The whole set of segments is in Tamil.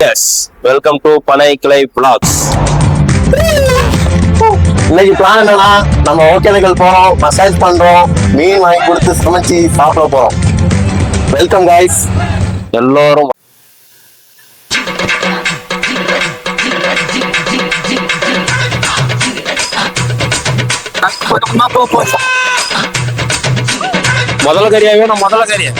கிரியேட்டர்ஸ், வெல்கம் டு பனை கிளை vlogs. இன்னைக்கு பிளான் என்னன்னா, நம்ம ஒகேனக்கல் போறோம், மசாஜ் பண்றோம், மீன் வாங்கி கொடுத்து சமைச்சு சாப்பிட போறோம். வெல்கம் கைஸ், எல்லோரும். முதல்ல கறியா வேணும், முதல்ல கறியா.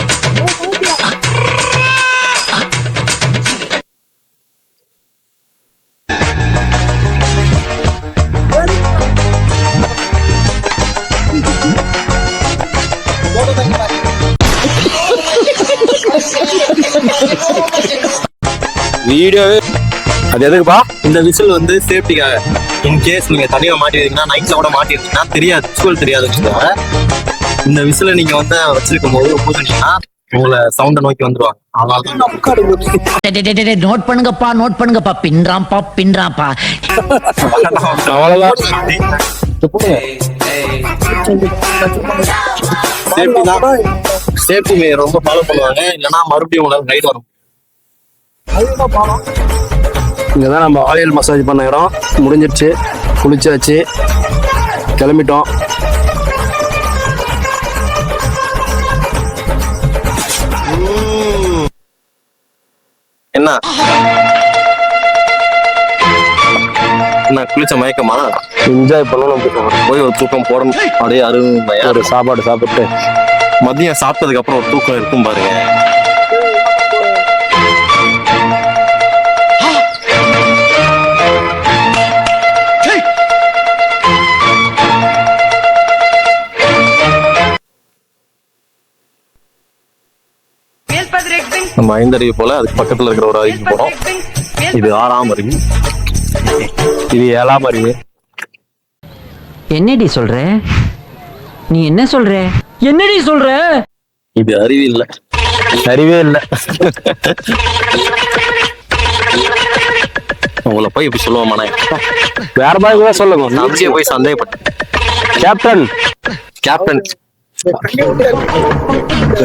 வீடியோவே அது எதுக்குப்பா? இந்த விசில் வந்து சேஃப்டிக்காக. இன்கேஸ் நீங்க தனியா மாட்டிருந்தீங்கன்னா, நைட்ல கூட மாட்டிருந்தீங்கன்னா தெரியாது, விசுவல் தெரியாதுன்னு. இந்த விசில நீங்க வந்து வச்சிருக்கும் போது பூசினீங்கன்னா உங்களை சவுண்ட நோக்கி வந்துருவாங்க. நோட் பண்ணுங்கப்பா, பின்றாம்பா. அவ்வளவுதான். சேஃப்டி ரொம்ப ஃபாலோ பண்ணுவாங்க, இல்லைன்னா மறுபடியும் உங்களுக்கு ரைட் வரும். இங்கதான் நம்ம ஆயில் மசாஜ் பண்ண இடம் முடிஞ்சிருச்சு. குளிச்சாச்சு, கிளம்பிட்டோம். என்ன குளிச்ச மயக்கமா? என்ஜாய் பண்ணணும். போய் ஒரு தூக்கம் போடணும். அப்படியே அருமையா ஒரு சாப்பாடு சாப்பிட்டு மதியம் சாப்பிட்டதுக்கு அப்புறம் ஒரு தூக்கம் இருக்கும் பாருங்க. நம்ம ஐந்தருவி போல அதுக்கு பக்கத்துல இருக்கிற ஒரு அருவிக்கு போறோம். இது 6ஆம் அருவி, இது 7ஆம் அருவி. என்னடி சொல்ற? நீ என்ன சொல்ற? என்னடி சொல்ற? இது அருவி இல்ல, அறிவே இல்லை. உங்களை போய் இப்படி சொல்லுவோமாண்ணே? வேற மாதிரி கூட சொல்லுங்க. நாமளே போய் சந்தேகப்பட்டேன். கேப்டன் கேப்டன்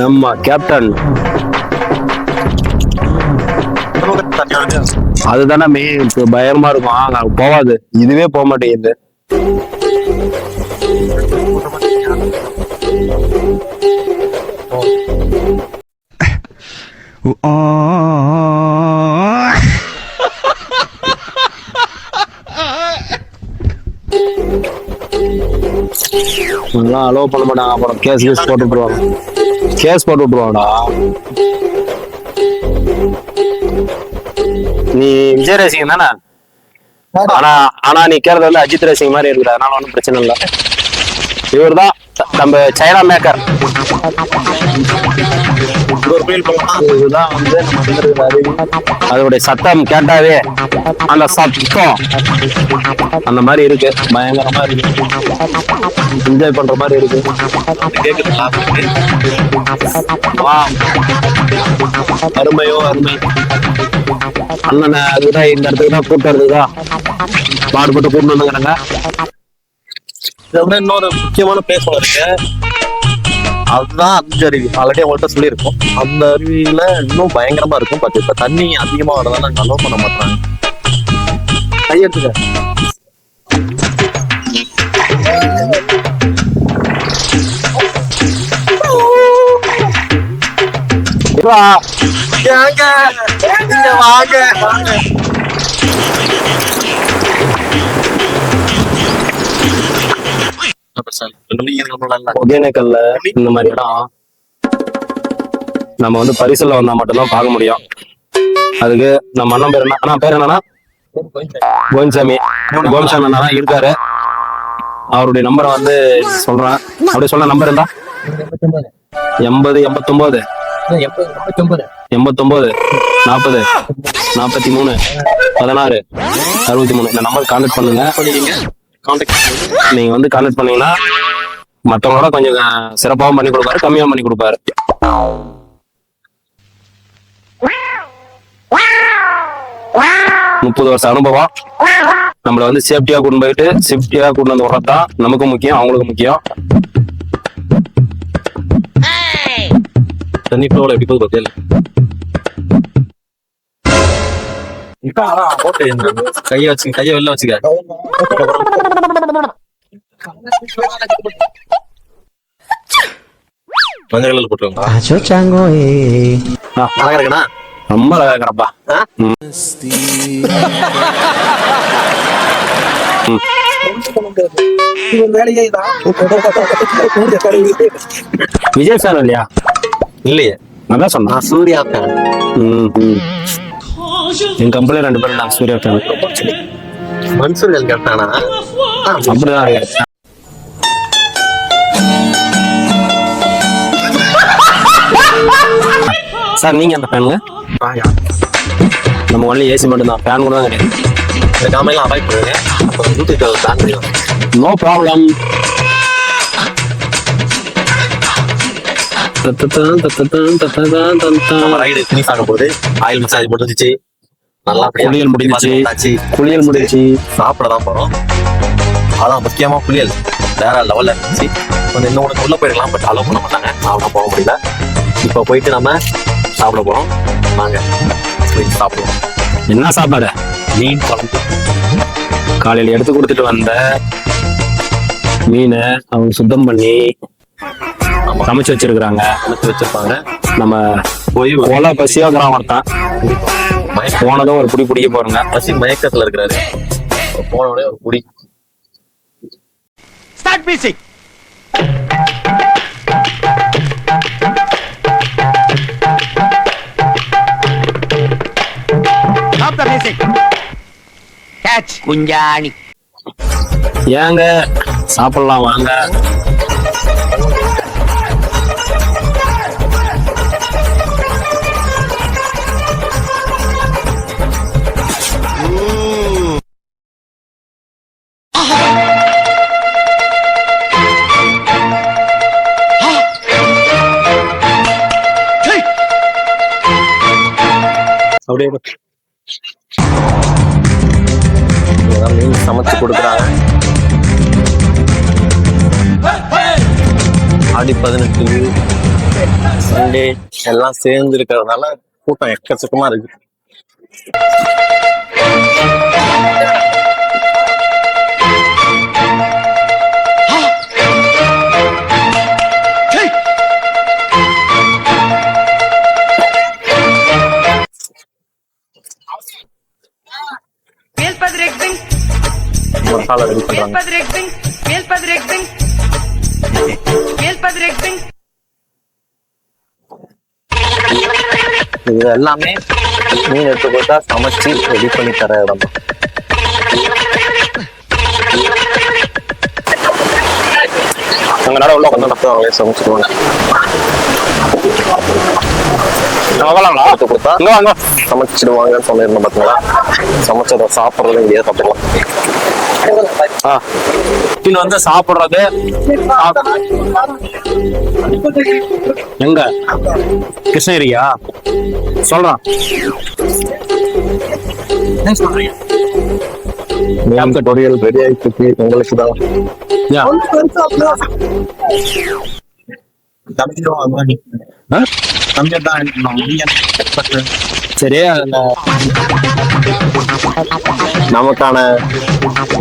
ஆமா கேப்டன் அதுதானே மெயின். பயமா இருக்கும், போவாது. இதுவே போக மாட்டேங்குது. அலோவ் பண்ண மாட்டாங்க. அப்புறம் கேஸ் போட்டு விட்டுருவாங்கடா. நீ விஜய் ரேசிங் தானே? ஆனா நீ கேரள வந்து அஜித் ரேசிங் மாதிரி இருக்கிற, அதனால ஒன்றும் பிரச்சனை இல்லை. இவர் தான் நம்ம சைனா மேக்கர். இதுதான் வந்து அதோடைய சத்தம் கேட்டாவே அந்த சத்தம் அந்த மாதிரி இருக்கு, பயங்கரமா இருக்கு, என்ஜாய் பண்ற மாதிரி இருக்கு. அருமையோ அருமை. அண்ணன் அதுதான் இந்த இடத்துக்கு தான் கூட்டம் இருக்குதா, பாடுபட்டு கூட்டு வந்துங்கிறாங்க. இன்னொரு முக்கியமான பிளேஸ் இருக்கு, அதுதான் அஞ்சு அருவி. ஆல்ரெடி அவங்கள்ட்ட சொல்லியிருக்கோம். அந்த அருவியில இன்னும் பயங்கரமா இருக்கும். பட் இப்ப தண்ணி அதிகமா வரதால நாங்க அலோவ் பண்ண மாட்டாங்க. கையெடுத்துக்க. ஒகேனக்கல்ல இந்த மாதிரி இடம் நம்ம வந்து பரிசுல வந்தா மட்டும்தான் பார்க்க முடியும். அதுக்கு நம்ம அண்ணன் பேர் என்ன? பேர் என்னன்னா கோவிந்தசாமி. கோவிந்தசாமி அண்ணா தான் இருக்காரு. அவருடைய நம்பரை வந்து சொல்றேன். அப்படியே சொல்ல நம்பர் இருந்தா 80 89 40 43 16 63. இந்த நம்பர் கான்டாக்ட் பண்ணுங்க. நீங்க வந்து கான்டாக்ட் பண்ணீங்கன்னா மற்றவங்களோட கொஞ்சம் சிறப்பாகவும் பண்ணி கொடுப்பாரு, கம்மியாகவும் பண்ணி கொடுப்பாரு. முப்பது வருஷம் அனுபவம். நம்மள வந்து சேஃப்டியா கூட்டு போயிட்டு சேஃப்டியா கூட்டு வந்து விடுறதுதான் நமக்கும் முக்கியம், அவங்களுக்கும் முக்கியம். தண்ணி ஃப்ளோல எப்படி போகுது பார்த்தீங்க? போட்டு கையை வெளில வச்சுக்க. மஞ்சள் கலர்ல போட்டுருங்க. அழகா இருக்குண்ணா. ரொம்ப அழகா இருக்கிறப்பா. விஜய் சார் இல்லையா? இல்லையே, அதான் சொன்னா நான் சூர்யா fan. என் கம்பெனி 2 பேரும் நான் சூர்யா ஃபேன். மன்சூர்கள் கேட்டானா? அப்படிதான் இருக்கு. சார் நீங்க அந்த ஃபேனுங்க? நம்ம ஒன்லி ஏசி மட்டும் தான், ஃபேன் கூட தான் கிடையாது. இந்த காமெல்லாம் அவாய்ட் பண்ணுங்க. அப்போ வீட்டுக்கு பிளான் பண்ணிடலாம். No problem. நம்ம ரைடு ஃபினிஷ் ஆக போகுது. ஆயில் மசாஜ் முடிஞ்சிச்சு, நல்லா குளியல் முடிஞ்சிச்சு. குளியல் முடிஞ்சிச்சு. சாப்பிட தான் போறோம். அதான் முக்கியமா குளியல் வேற லெவல்ல இருந்துச்சு. கொஞ்சம் இன்னும் உனக்கு உள்ள போயிடலாம், பட் அலோவ் பண்ண மாட்டாங்க. அவ்வளோ போக முடியல. இப்போ போயிட்டு நம்ம சாப்பிட போறோம். வாங்க போய் சாப்பிடுவோம். என்ன சாப்பாடு? மீன் குழம்பு. காலையில எடுத்து கொடுத்துட்டு வந்த மீனை அவங்க சுத்தம் பண்ணி சமைச்சு வச்சிருக்கிறாங்க. சமைச்சு வச்சிருப்பாங்க. நம்ம போய் ஓலா பசியோகிறான் ஒருத்தான் போனதும் ஒரு புடி பிடிக்க போறோங்க. பசி மயக்கத்துல இருக்கிறாரு. போன உடனே ஒரு புடி. Start music. Stop the music. Catch குஞ்சாணி. ஏங்க சாப்பிடலாம் வாங்க. அப்படியே மீன் சமைச்சு கொடுக்குறாங்க. ஆடி 18 சண்டே எல்லாம் சேர்ந்து இருக்கிறதுனால கூட்டம் எக்கச்சக்கமா இருக்கு. மசாலா ரெடி பண்றாங்க. இது எல்லாமே மீன் எடுத்து போட்டா சமைச்சு ரெடி பண்ணி தர இடம். உங்களால உள்ள கொஞ்சம் அவங்களே சமைச்சிடுவாங்க. எடுத்து கொடுத்தா சமைச்சிடுவாங்கன்னு சொல்லிருந்தோம். பாத்தீங்களா, சமைச்சதை சாப்பிட்றது இங்கேயே சாப்பிடலாம். வந்து சாப்பிடுறது எங்க கிருஷ்ணகிரியா சொல்றான். பொரியல் ரெடி ஆயிடுச்சு உங்களுக்கு தான். சரி, நமக்கான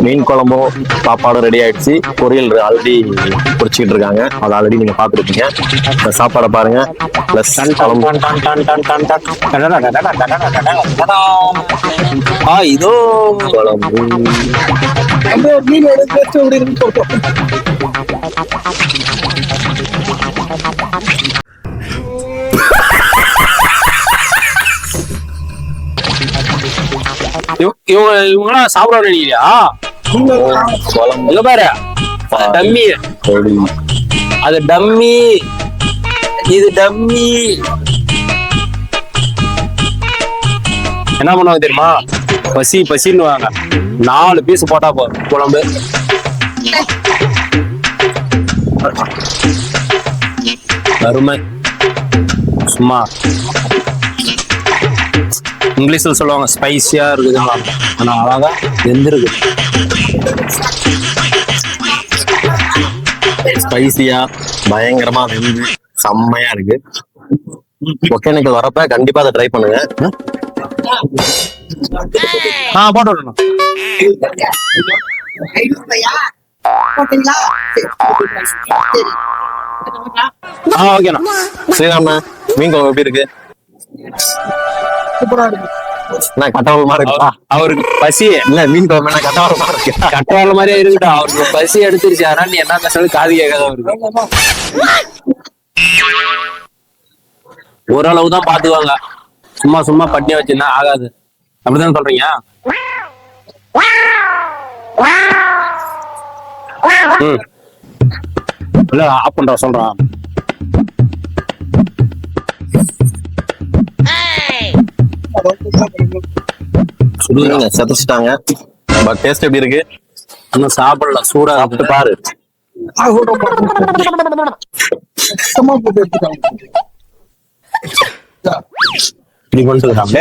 மீன் குழம்பும் சாப்பாடும் ரெடி ஆயிடுச்சு. பொரியல் ஆல்ரெடி பொரிச்சுக்கிட்டு இருக்காங்க. அதை ஆல்ரெடி நீங்க பாத்துருப்பீங்க. இந்த சாப்பாடை பாருங்க. பிளஸ் இதோ குழம்பு. இவங்க சாப்பிட வேண்டியா? பாரு டம்மி, அது டம்மி, இது டம்மி. என்ன பண்ணுவாங்க தெரியுமா? பசி பசின்னு வாங்க 4 பீஸ் போட்டா போதும் குழம்பு. அருமை. சும்மா இங்கிலீஷ்ல சொல்லுவாங்க ஸ்பைசியா இருக்குதுங்களா, ஆனா அழகா வெந்திருக்கு. ஸ்பைசியா பயங்கரமா வெந்து செம்மையா இருக்கு. ஒகேனக்கல் வரப்ப கண்டிப்பா அதை ட்ரை பண்ணுங்க. போட்டு விடணும். ஓகேண்ணா. ஸ்ரீராம்ண்ணா மீன் குழம்பு எப்படி இருக்கு? நான் கட்டவரமா இருக்கா? அவருக்கு பசி இல்ல மீன் குழம்பு என்ன கட்டவரமா இருக்கு? கட்டவாள மாதிரியே இருக்கட்டும். அவருக்கு பசி எடுத்துருச்சு. அதனால நீ என்ன பேசுறது காது கேட்காத அவருக்கு. ஓரளவு தான் பாத்துக்குவாங்க. சும்மா சும்மா பட்டினி வச்சுன்னா ஆகாது. அப்படிதான் சொல்றீங்க? இல்ல ஆஃப் பண்ற சொல்றான். சுடுங்க சதைச்சிட்டாங்க. பட் டேஸ்ட் எப்படி இருக்கு? இன்னும் சாப்பிடல. சூடா சாப்பிட்டு பாரு. இப்படி கொண்டு இருக்காங்க.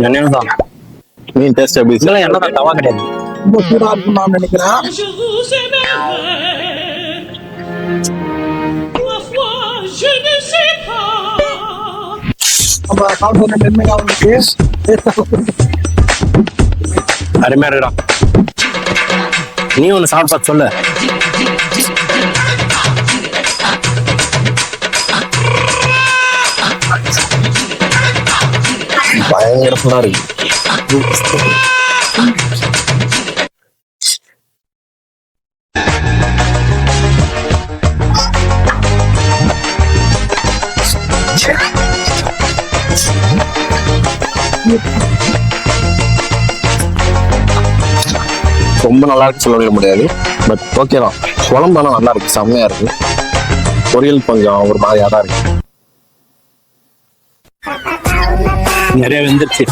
என்னதான் மீன் டேஸ்ட் எப்படி இருக்கு? இதெல்லாம் என்னதான் தவா கிடையாது. ரொம்ப சூடா இருக்கும் நான் நினைக்கிறேன். Je vous aimerai. Parfois, je ne sais pas. நம்ம சாப்பிட மென்மையா இருக்கு. அருமையா இருக்கா. நீ ஒண்ணு சாப்பிட்டு பார்த்து சொல்லு. பயங்கரமா இருக்கு. ரொம்ப நல்லா இருக்கு சொல்ல முடியாது. பட் ஓகே தான். குழம்பெல்லாம் நல்லா இருக்கு. செம்மையா இருக்கு. பொரியல் கொஞ்சம் ஒரு மாதிரியா தான் இருக்கு. நிறைய வெந்துருச்சு.